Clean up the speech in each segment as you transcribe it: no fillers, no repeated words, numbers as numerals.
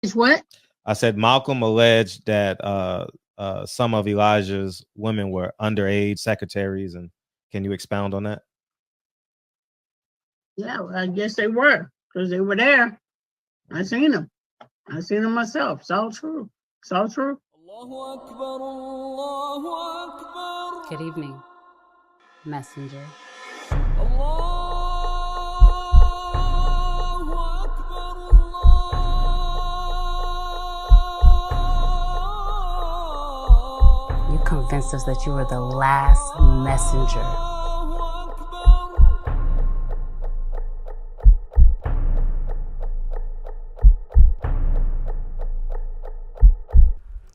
It's what? I said Malcolm alleged that some of Elijah's women were underage secretaries, and can you expound on that? Yeah, well, I guess they were because they were there. I seen them. I seen them myself. It's all true. It's all true. Good evening, messenger. You convinced us that you were the last messenger.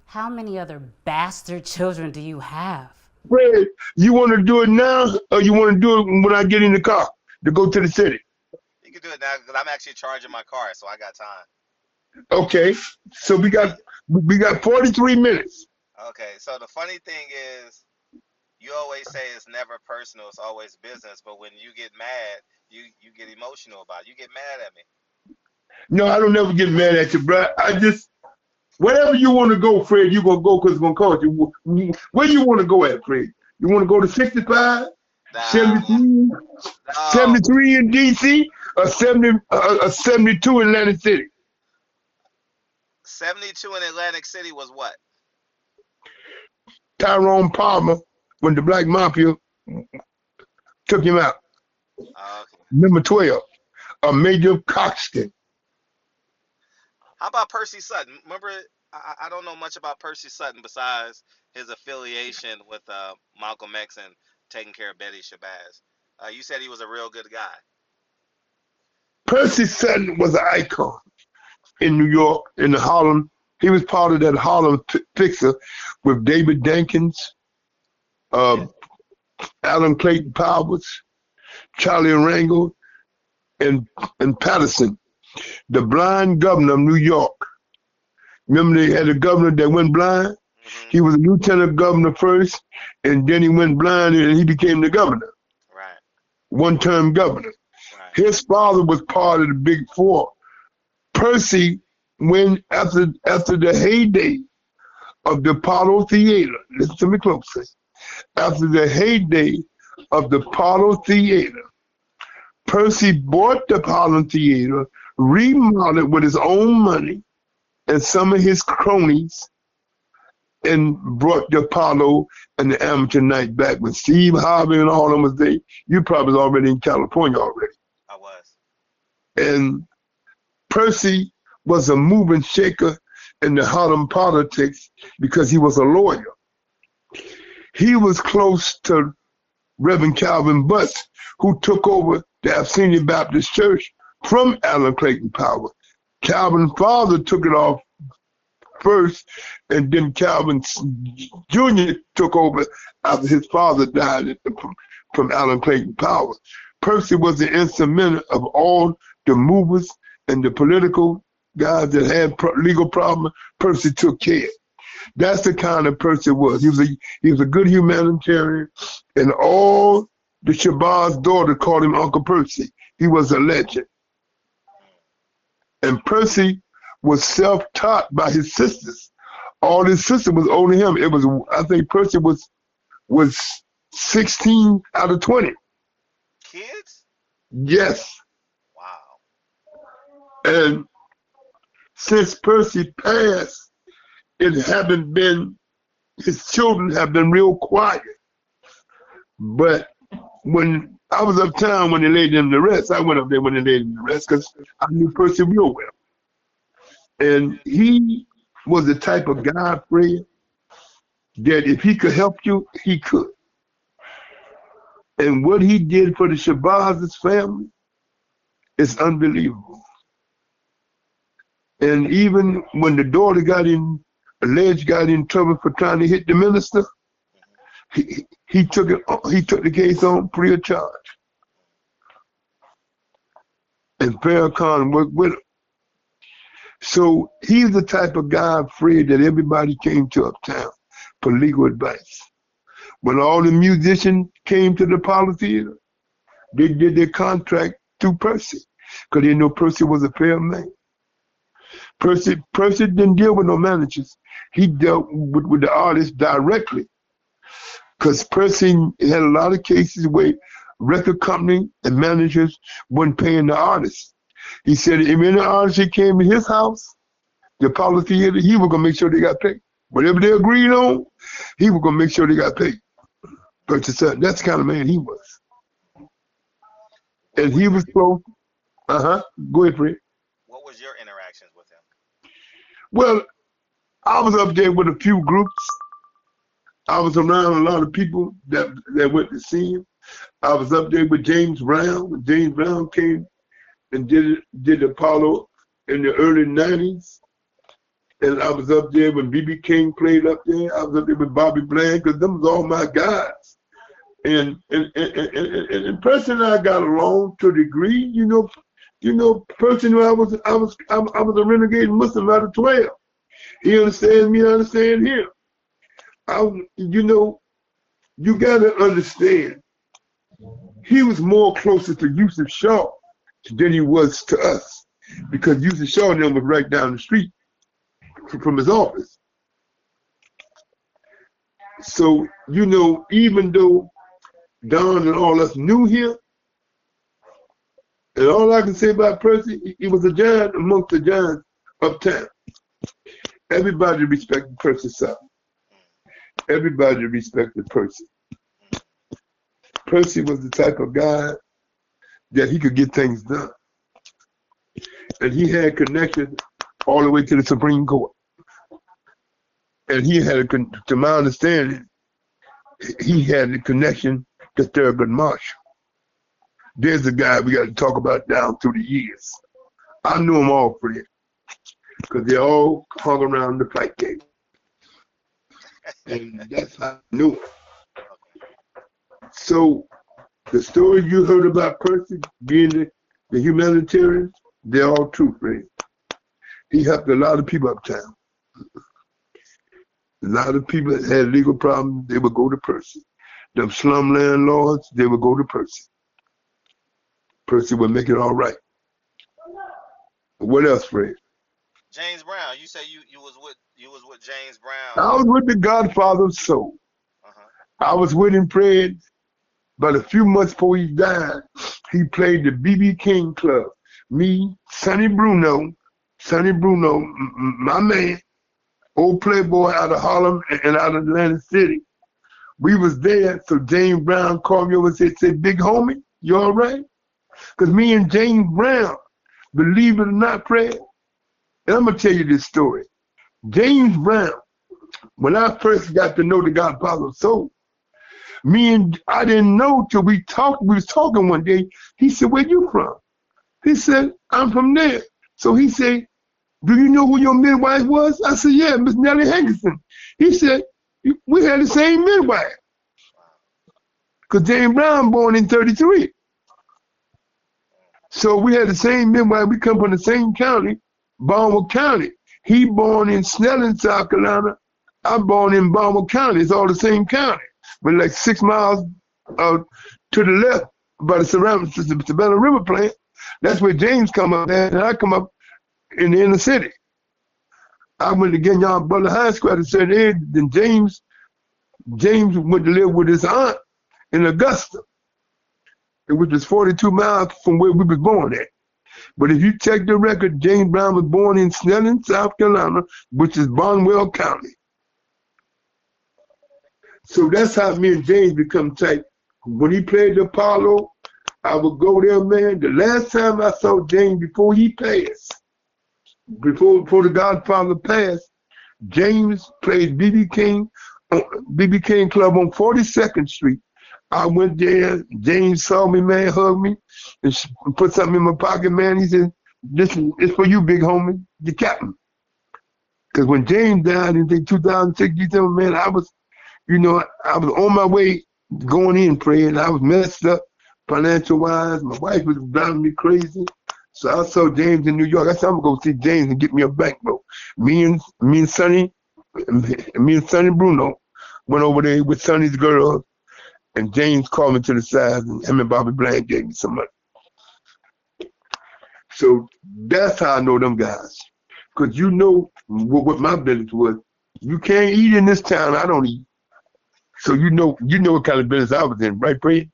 How many other bastard children do you have? Fred, you want to do it now, or you want to do it when I get in the car to go to the city? You can do it now because I'm actually charging my car, so I got time. Okay, so we got 43 minutes. Okay, so the funny thing is, you always say it's never personal, it's always business. But when you get mad, you get emotional about it. You get mad at me. No, I don't never get mad at you, bro. I just wherever you want to go, Fred, you gonna go because it's gonna cost you. Where you want to go at, Fred? You want to go to 65, 73, 73 in DC, or 72 in Atlantic City? 72 in Atlantic City was what? Tyrone Palmer, when the Black Mafia took him out. Okay. Number 12, Major Coxton. How about Percy Sutton? Remember, I don't know much about Percy Sutton besides his affiliation with Malcolm X and taking care of Betty Shabazz. You said he was a real good guy. Percy Sutton was an icon in New York, in the Harlem. He was part of that Harlem fixer with David Dankins, Alan Clayton Powers, Charlie Rangel, and Patterson, the blind governor of New York. Remember they had a governor that went blind? Mm-hmm. He was a lieutenant governor first, and then he went blind and he became the governor. Right. One-term governor. Right. His father was part of the Big Four. Percy, when after the heyday of the Apollo Theater, listen to me closely, after the heyday of the Apollo Theater, Percy bought the Apollo Theater, remodeled with his own money and some of his cronies, and brought the Apollo and the Amateur Night back when Steve Harvey and all of them was there. You probably was already in California already. I was. And Percy was a moving shaker in the Harlem politics because he was a lawyer. He was close to Reverend Calvin Butts, who took over the Abyssinian Baptist Church from Alan Clayton Powers. Calvin's father took it off first, and then Calvin Jr. took over after his father died from Alan Clayton Powers. Percy was the instrument of all the movers and the political guys that had legal problems. Percy took care. That's the kind of Percy was. He was a good humanitarian, and all the Shabazz daughter called him Uncle Percy. He was a legend. And Percy was self-taught by his sisters. All his sisters was older than him. I think Percy was 16 out of 20. Kids? Yes. Wow. And since Percy passed, his children have been real quiet. But when I was uptown when they laid him to rest, I went up there when they laid him to rest because I knew Percy real well. And he was the type of guy, Fred, that if he could help you, he could. And what he did for the Shabazz's family is unbelievable. And even when the daughter alleged got in trouble for trying to hit the minister, he took the case on free of charge. And Farrakhan worked with him. So he's the type of guy, Fred, that everybody came to uptown for legal advice. When all the musicians came to the Apollo Theater, they did their contract through Percy because they know Percy was a fair man. Percy didn't deal with no managers. He dealt with the artists directly. Because Percy had a lot of cases where record company and managers weren't paying the artists. He said if any artist that came to his house, the policy he was gonna make sure they got paid. Whatever they agreed on, he was gonna make sure they got paid. Percy Sutton, that's the kind of man he was. And he was close. Go ahead, Fred. What was your interactions with him? Well, I was up there with a few groups. I was around a lot of people that went to see him. I was up there with James Brown. When James Brown came and did Apollo in the early 90s. And I was up there when B.B. King played up there. I was up there with Bobby Bland, because them was all my guys. And Percy and I got along to a degree. You know, Percy knew I was a renegade Muslim out of 12. He understands me, I understand him. You gotta understand, he was more closer to Yusuf Shaw than he was to us, because Yusuf Shaw and them was right down the street from his office. So, even though Don and all us knew him, and all I can say about Percy, he was a giant amongst the giants uptown. Everybody respected Percy Sutton. Everybody respected Percy. Percy was the type of guy that he could get things done. And he had connections all the way to the Supreme Court. And he had, to my understanding, he had a connection to Thurgood Marshall. There's a guy we got to talk about down through the years. I knew them all, Fred, because they all hung around the fight game. And that's how I knew it. So the story you heard about Percy being the humanitarian, they're all true, Fred. He helped a lot of people uptown. A lot of people that had legal problems, they would go to Percy. Them slum landlords, they would go to Percy. Percy would make it all right. What else, Fred? James Brown. You say you was with James Brown. I was with the Godfather of Soul. I was with him, Fred, but a few months before he died, he played the B.B. King Club. Me, Sonny Bruno, my man, old playboy out of Harlem and out of Atlantic City. We was there, so James Brown called me over and said, big homie, you all right? Because me and James Brown, believe it or not, Fred, and I'm going to tell you this story. James Brown, when I first got to know the Godfather of Soul, I didn't know till we was talking one day. He said, where you from? He said, I'm from there. So he said, do you know who your midwife was? I said, yeah, Miss Nellie Hankerson. He said, we had the same midwife. Because James Brown born in 33. So we had the same midwife. We come from the same county, Baltimore County. He born in Snelling, South Carolina. I born in Baltimore County. It's all the same county. But like 6 miles to the left by the Savannah River plant, that's where James come up there, and I come up in the inner city. I went to get y'all Butler High School and said, hey, then James went to live with his aunt in Augusta, which was 42 miles from where we was born at. But if you check the record, James Brown was born in Snelling, South Carolina, which is Barnwell County. So that's how me and James become tight. When he played the Apollo, I would go there, man. The last time I saw James before he passed, before the Godfather passed, James played B.B. King Club on 42nd Street. I went there. James saw me, man, hugged me, and put something in my pocket, man. He said, "Listen, it's for you, big homie, the captain." Because when James died in 2006, he said, man, I was on my way going in praying. I was messed up financial-wise. My wife was driving me crazy. So I saw James in New York. I said, I'm going to go see James and get me a bankroll. Me and Sonny Bruno went over there with Sonny's girls, and James called me to the side, and him and Bobby Bland gave me some money. So that's how I know them guys. because you know what my business was. You can't eat in this town. I don't eat. So you know what kind of business I was in, right, Fred?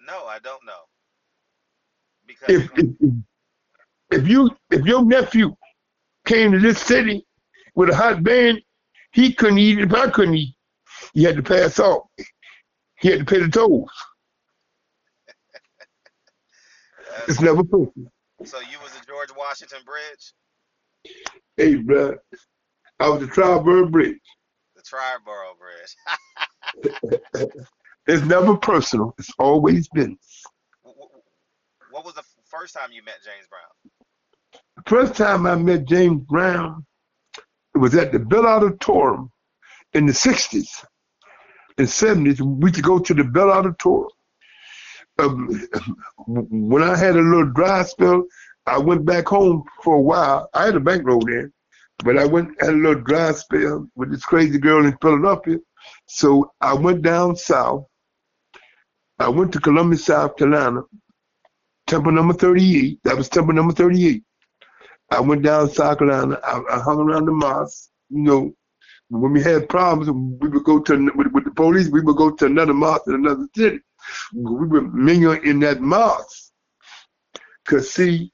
No, I don't know because If if your nephew came to this city with a hot band, he couldn't eat if I couldn't eat. He had to pass off. He had to pay the tolls. It's so never personal. so you was the George Washington Bridge, Hey, bro, I was the Triborough Bridge. the Triborough Bridge. It's never personal. It's always business. What was the first time you met James Brown? The first time I met James Brown, it was at the Bell Auditorium in the 60s and 70s. We used to go to the Bell Auditorium. When I had a little dry spell, I went back home for a while. I had a bankroll then, but I had a little dry spell with this crazy girl in Philadelphia. So I went down south. I went to Columbia, South Carolina, temple number 38. That was temple number 38. I went down to South Carolina. I hung around the mosque. You know, when we had problems, we would go to with the police. We would go to another mosque in another city. We would mingle in that mosque. Cause see,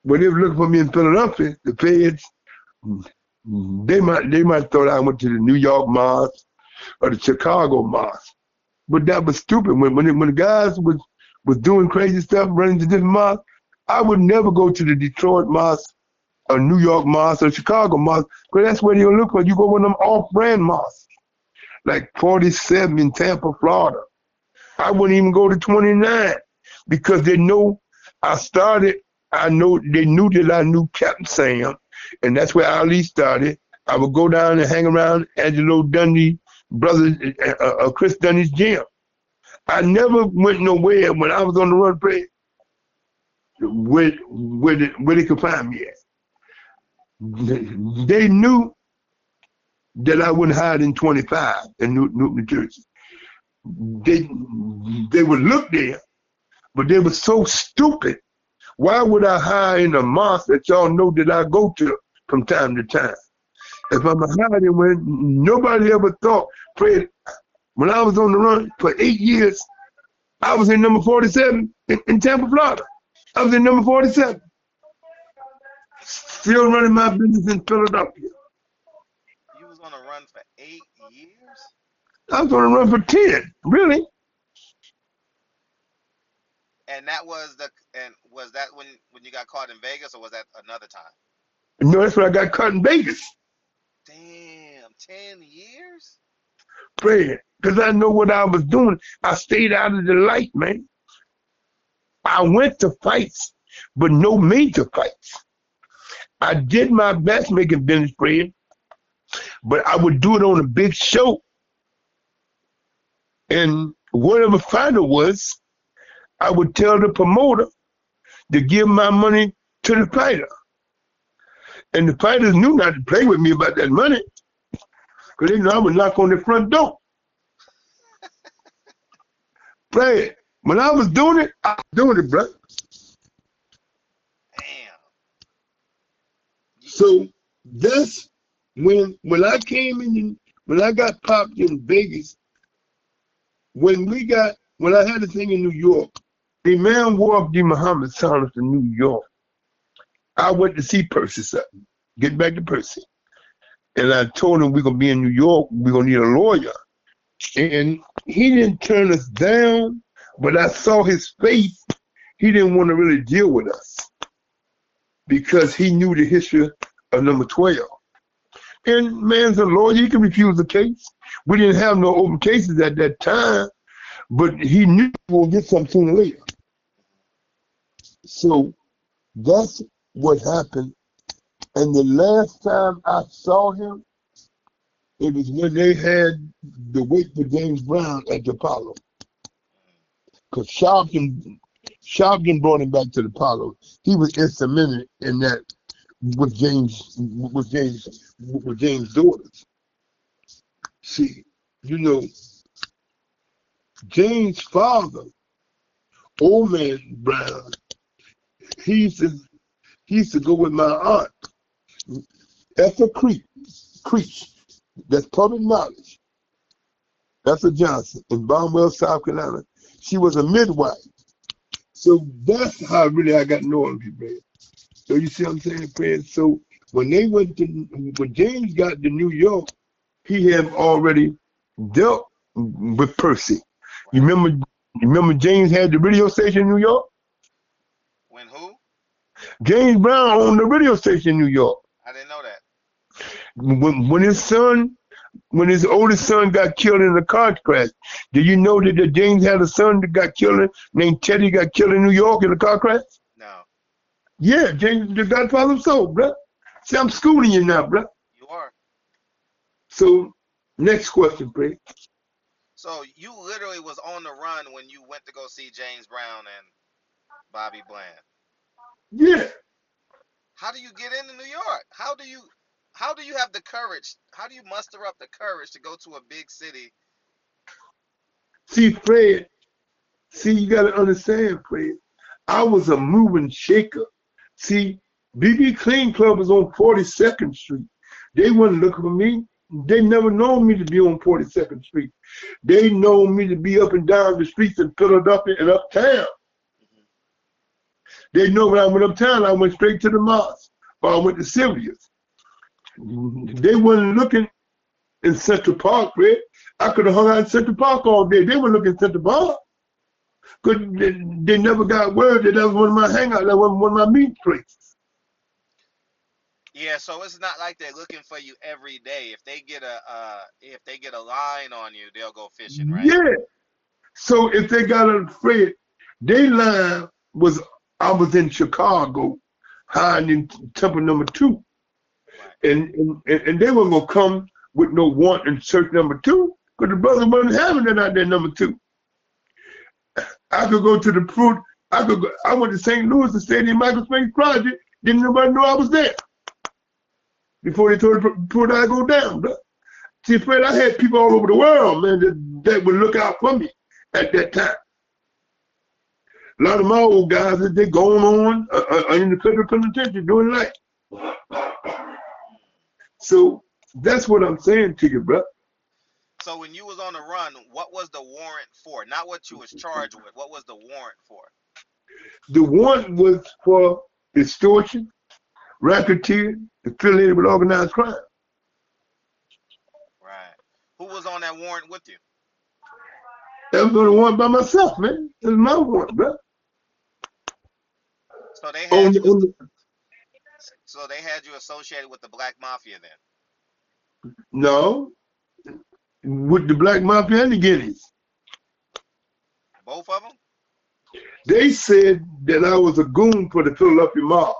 when they were looking for me in Philadelphia, the feds, they might thought I went to the New York mosque or the Chicago mosque. But that was stupid. When the guys was doing crazy stuff, running to different mosques, I would never go to the Detroit mosque or New York mosque or Chicago mosque, because that's where you'll look for. You go with them off-brand mosques, like 47 in Tampa, Florida. I wouldn't even go to 29 because they know I started. They knew that I knew Captain Sam, and that's where Ali started. I would go down and hang around Angelo Dundee, brother, Chris Dundee's gym. I never went nowhere when I was on the run play where they could find me at. They knew that I wouldn't hide in 25 in New Jersey. They would look there, but they were so stupid. Why would I hide in a mosque that y'all know that I go to from time to time? If I'm hiding when nobody ever thought, Fred, when I was on the run for 8 years, I was in number 47 in Tampa, Florida. I was in number 47. Still running my business in Philadelphia. You was on a run for 8 years? I was on a run for 10, really. And was that when you got caught in Vegas, or was that another time? No, that's when I got caught in Vegas. Damn, 10 years? Fred, because I know what I was doing. I stayed out of the light, man. I went to fights, but no major fights. I did my best making business, Fred, but I would do it on a big show. And whatever fight it was, I would tell the promoter to give my money to the fighter. And the fighters knew not to play with me about that money, because they knew I would knock on the front door. Fred, when I was doing it, bro. Damn. So that's when I came in, when I got popped in Vegas, when I had the thing in New York, the man War Abdi Muhammad signed us to New York. I went to see Percy Sutton, get back to Percy. And I told him we're going to be in New York, we're going to need a lawyer. And he didn't turn us down, but I saw his face. He didn't want to really deal with us because he knew the history of number 12. And man's a lawyer, he can refuse a case. We didn't have no open cases at that time, but he knew we'll get something sooner or later. So that's what happened. And the last time I saw him, it was when they had the wait for James Brown at the Apollo. Because Sharpton brought him back to the Apollo. He was instrumental in that with James' daughters. See, you know, James' father, old man Brown, he used to He used to go with my aunt, Ethel Creech. That's public knowledge. Ethel Johnson in Barnwell, South Carolina. She was a midwife. So that's how really I got to know him, man. So you see what I'm saying, friend? So when James got to New York, he had already dealt with Percy. You remember James had the radio station in New York? When who? James Brown owned the radio station in New York. I didn't know that. When his oldest son got killed in a car crash, did you know that James had a son that got killed named Teddy, got killed in New York in a car crash? No. Yeah, James, the Godfather of Soul, bro. See, I'm schooling you now, bro. You are. So, next question, please. So you literally was on the run when you went to go see James Brown and Bobby Bland. Yeah. How do you get into New York? How do you have the courage? How do you muster up the courage to go to a big city? See, Fred, you got to understand, Fred. I was a moving shaker. See, BB Clean Club was on 42nd Street. They wasn't looking for me. They never known me to be on 42nd Street. They know me to be up and down the streets in Philadelphia and uptown. They know when I went uptown, I went straight to the mosque, or I went to Sylvia's. They weren't looking in Central Park, Fred. I could have hung out in Central Park all day. They weren't looking in Central Park. Because they never got word that was one of my hangouts, that was one of my meeting places. Yeah, so it's not like they're looking for you every day. If they get a line on you, they'll go fishing, right? Yeah. So if they got afraid, their line was I was in Chicago, hiding in Temple number 2. Right. And they weren't gonna come with no warrant in church number 2, because the brother wasn't having it out there number 2. I could go to the fruit. I went to St. Louis to stay in the Michael Spence Project. Didn't nobody know I was there. Before I go down, bro. See, Fred, I had people all over the world, man, that would look out for me at that time. A lot of my old guys, they're going on in the federal penitentiary doing life. So that's what I'm saying to you, bro. So when you was on the run, what was the warrant for? Not what you was charged with. What was the warrant for? The warrant was for extortion, racketeering, affiliated with organized crime. Right. Who was on that warrant with you? That was the warrant by myself, man. It was my warrant, bro. So they had you associated with the Black Mafia then? No. With the Black Mafia and the Guineas. Both of them? They said that I was a goon for the Philadelphia mob.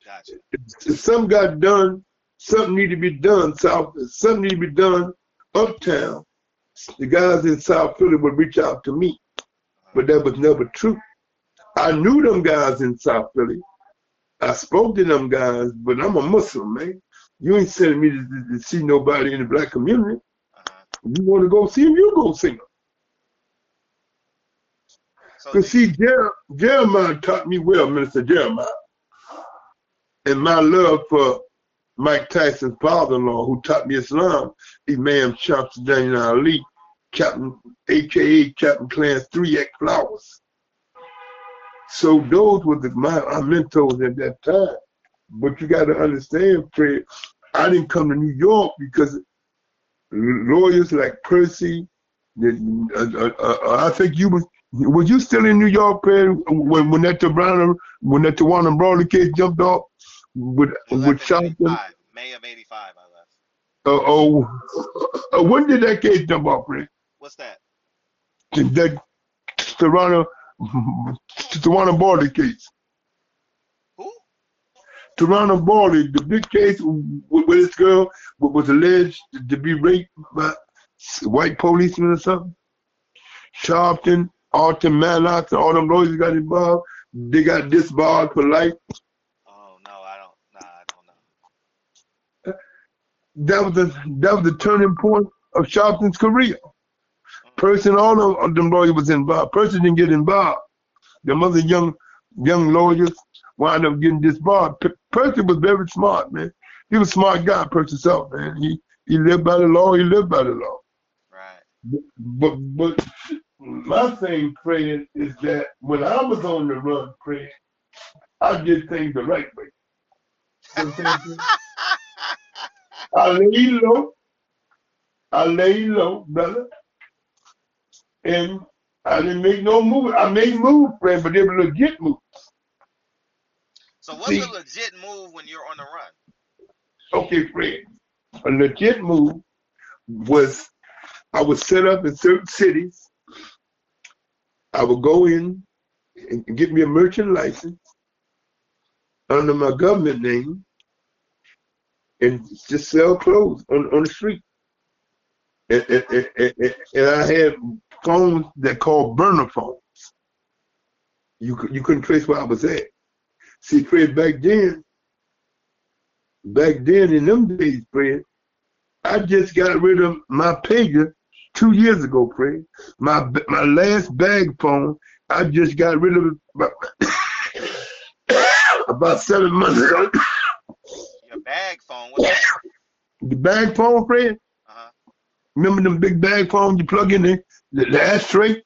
Gotcha. If something got done, something need to be done south, something need to be done uptown, the guys in South Philly would reach out to me. But that was never true. I knew them guys in South Philly. I spoke to them guys, but I'm a Muslim, man. You ain't sending me to see nobody in the black community. You want to go see them, you go see them. Because see, Jeremiah taught me well, Minister Jeremiah. And my love for Mike Tyson's father-in-law, who taught me Islam, Imam Shamsuddin Ali, Captain, a.k.a. Captain Clarence 3X Flowers. So those were my mentors at that time. But you got to understand, Fred, I didn't come to New York because lawyers like Percy, I think was you still in New York, Fred, when that Tawana Brawley case jumped off with Shelton? May of '85, I left. When did that case jump off, Fred? What's that? That Tawana Brawley case. Who? Tawana Brawley, the big case with this girl was alleged to be raped by white policemen or something. Sharpton, Alton, Manlock, and all them lawyers got involved. They got disbarred for life. Oh no, I don't know. That was the turning point of Sharpton's career. Percy and all of them lawyers was involved. Percy didn't get involved. Them other young lawyers wound up getting disbarred. Percy was very smart, man. He was a smart guy, Percy Sutton, man. He lived by the law. He lived by the law. Right. But my thing, Fred, is that when I was on the run, Fred, I did things the right way. You know what I'm saying? I lay low, brother, and I didn't make no move. I made moves, Fred, but they were legit moves. So what's See, a legit move when you're on the run? okay, Fred, a legit move was I would set up in certain cities. I would go in and get me a merchant license under my government name and just sell clothes on the street. And I had phones that called burner phones. You couldn't trace where I was at. See, Fred, back then in them days, Fred, I just got rid of my pager 2 years ago, Fred. My last bag phone, I just got rid of it about 7 months ago. Your bag phone. What's that? The bag phone, Fred. Remember them big bag phones you plug in the ashtray?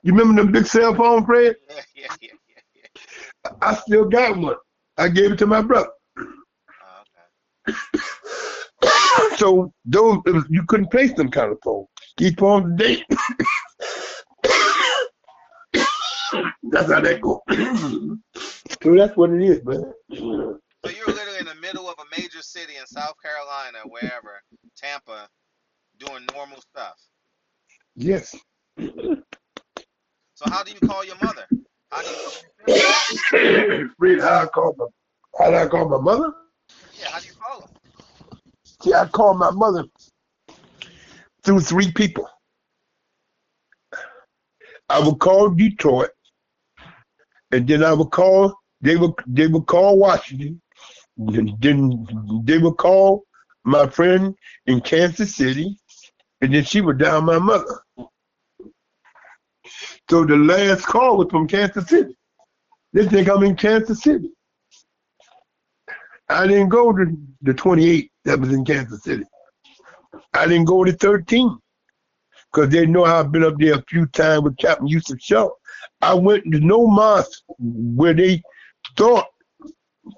You remember them big cell phone, Fred? Yeah. I still got one. I gave it to my brother. Okay. So those you couldn't place them kind of phones. Each phone today. That's how that goes. So that's what it is, man. So you're literally in the middle of a major city in South Carolina, wherever, Tampa, doing normal stuff. Yes. So how do you call your mother? How do you Fred, how did I call my mother? Yeah, how do you call her? See, I called my mother through 3 people. I would call Detroit, and then I would call. They would call Washington. Then they would call my friend in Kansas City, and then she would dial my mother. So the last call was from Kansas City. They think I'm in Kansas City. I didn't go to the 28 that was in Kansas City. I didn't go to 13 because they know I've been up there a few times with Captain Yusuf Shaw. I went to no mosque where they thought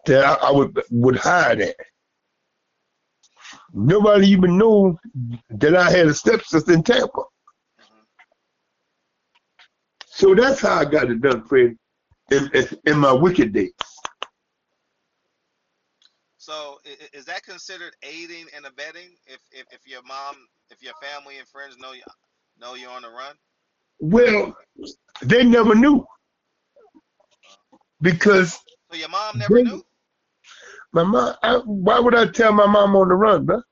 that I would hide at. Nobody even knew that I had a stepsister in Tampa. So that's how I got it done, Fred, in my wicked days. So is that considered aiding and abetting if your mom, if your family and friends know you're on the run? Well, they never knew because. So your mom never knew? My mom. Why would I tell my mom on the run, bro?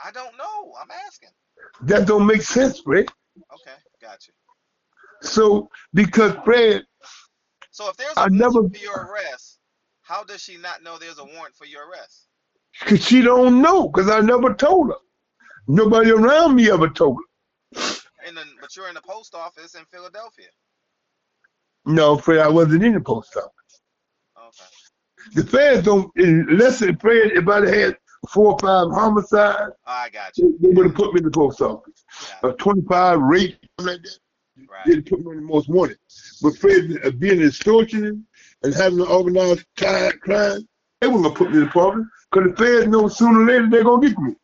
I don't know. I'm asking. That don't make sense, Fred. Okay, got you. So because Fred. So if there's a warrant for your arrest, how does she not know there's a warrant for your arrest? Because she don't know, because I never told her. Nobody around me ever told her. But you're in the post office in Philadelphia. No, Fred, I wasn't in the post office. Okay. The feds don't, unless Fred, if I'd had 4 or 5 homicides, I got you. They would have put me in the post office. 25 rape, something like that. Right. They'd put me on the most wanted. But Fred, being an extortionist and having an organized crime, they weren't going to put me in the department because the feds know sooner or later they're going to get me.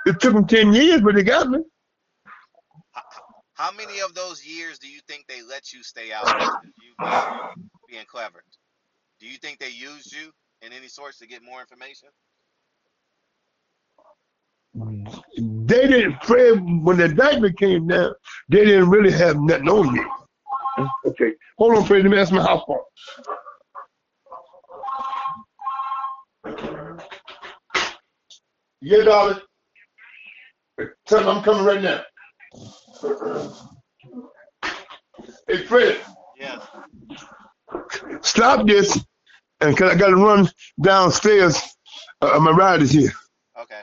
It took them 10 years, but they got me. How many of those years do you think they let you stay out versus you being clever? Do you think they used you in any sorts to get more information? They didn't, Fred, when the indictment came down, they didn't really have nothing on me. Okay, hold on, Fred, let me ask my house phone. Yeah, darling. Tell them I'm coming right now. Hey, Fred. Yeah. Stop this, and cause I gotta run downstairs. My ride is here. Okay.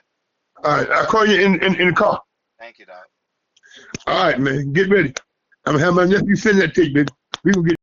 All right, I'll call you in the car. Thank you, dog. All right, man, get ready. I'm gonna have my nephew send that tape, baby. We gonna get